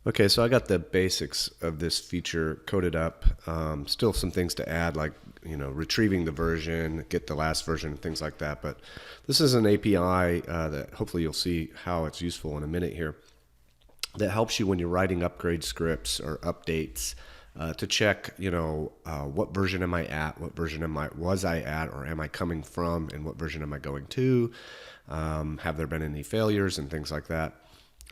Okay, so I got the basics of this feature coded up. Still some things to add, like retrieving the version, get the last version, things like that. But this is an API that hopefully you'll see how it's useful in a minute here. That helps you when you're writing upgrade scripts or updates to check, what version am I at, what version was I at, or am I coming from, and what version am I going to? Have there been any failures and things like that?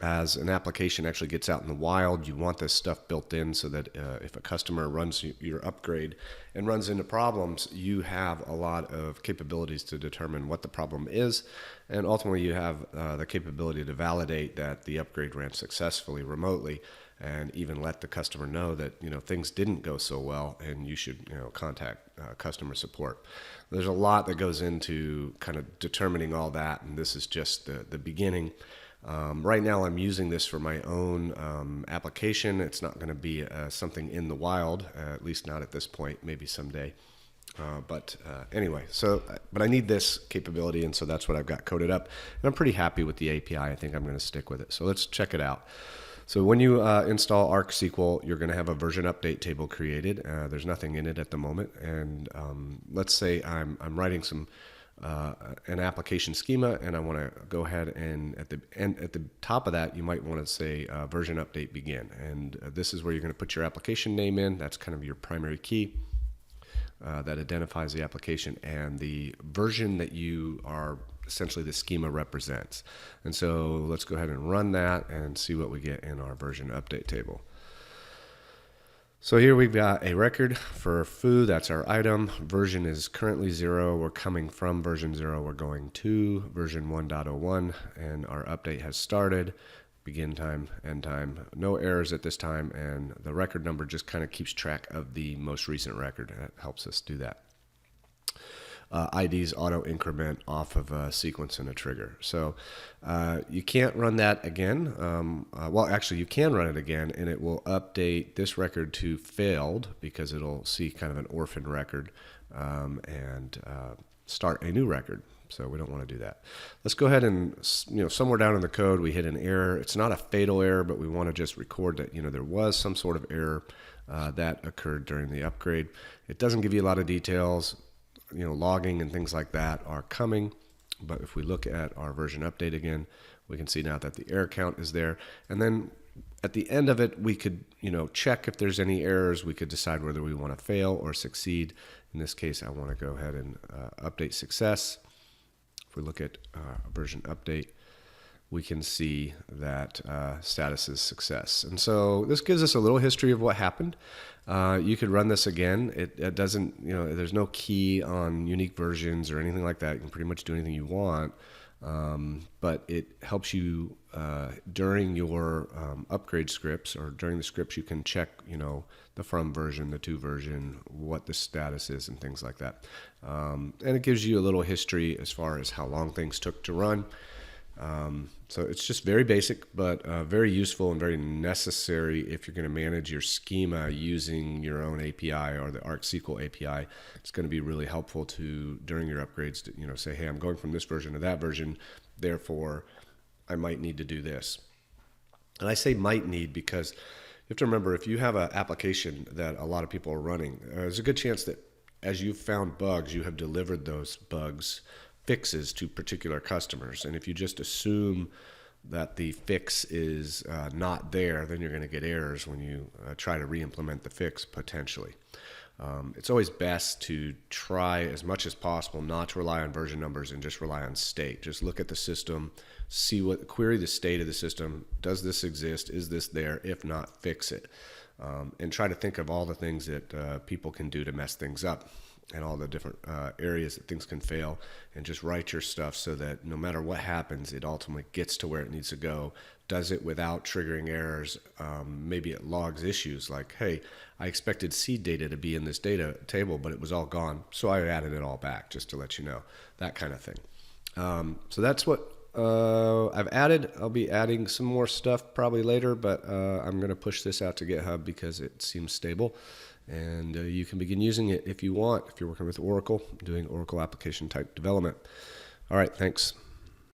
As an application actually gets out in the wild, you want this stuff built in so that if a customer runs your upgrade and runs into problems, you have a lot of capabilities to determine what the problem is. And ultimately, you have the capability to validate that the upgrade ran successfully remotely, and even let the customer know that things didn't go so well and you should contact customer support. There's a lot that goes into kind of determining all that, and this is just the beginning. Right now I'm using this for my own application. It's not going to be something in the wild, at least not at this point, maybe someday. Anyway, but I need this capability, and so that's what I've got coded up. And I'm pretty happy with the API. I think I'm going to stick with it. So let's check it out. So when you install ArcSQL, you're going to have a version update table created. There's nothing in it at the moment. And let's say I'm writing an application schema, and I want to go ahead and at the top of that, you might want to say version update begin. And this is where you're going to put your application name in. That's kind of your primary key that identifies the application and the version that you are essentially the schema represents. And so let's go ahead and run that and see what we get in our version update table. So here we've got a record for foo, that's our item. Version is currently 0. We're coming from version 0. We're going to version 1.01, and our update has started. Begin time, end time. No errors at this time, and the record number just kind of keeps track of the most recent record. That helps us do that. IDs auto increment off of a sequence and a trigger. So you can't run that again. Well, actually, you can run it again, and it will update this record to failed because it'll see kind of an orphan record and start a new record. So we don't want to do that. Let's go ahead and, somewhere down in the code, we hit an error. It's not a fatal error, but we want to just record that, there was some sort of error that occurred during the upgrade. It doesn't give you a lot of details. Logging and things like that are coming. But if we look at our version update again, we can see now that the error count is there. And then at the end of it, we could, check if there's any errors. We could decide whether we want to fail or succeed. In this case, I want to go ahead and update success. If we look at version update, we can see that status is success. And so this gives us a little history of what happened. You could run this again. It doesn't, there's no key on unique versions or anything like that. You can pretty much do anything you want. But it helps you during your upgrade scripts, or during the scripts, you can check, the from version, the to version, what the status is, and things like that. And it gives you a little history as far as how long things took to run. So it's just very basic, but very useful and very necessary if you're going to manage your schema using your own API or the ArcSQL API. It's going to be really helpful during your upgrades to, say, hey, I'm going from this version to that version, therefore I might need to do this. And I say might need because you have to remember, if you have an application that a lot of people are running, there's a good chance that as you've found bugs, you have delivered those bugs fixes to particular customers. And if you just assume that the fix is not there, then you're going to get errors when you try to re-implement the fix potentially. It's always best to try as much as possible not to rely on version numbers and just rely on state. Just look at the system, query the state of the system. Does this exist? Is this there? If not, fix it. And try to think of all the things that people can do to mess things up, and all the different areas that things can fail, and just write your stuff so that no matter what happens, it ultimately gets to where it needs to go, does it without triggering errors. Maybe it logs issues like, hey, I expected seed data to be in this data table, but it was all gone, so I added it all back just to let you know, that kind of thing. So that's what I've added. I'll be adding some more stuff probably later, but I'm going to push this out to GitHub because it seems stable. And you can begin using it if you want, if you're working with Oracle, doing Oracle application type development. All right, thanks.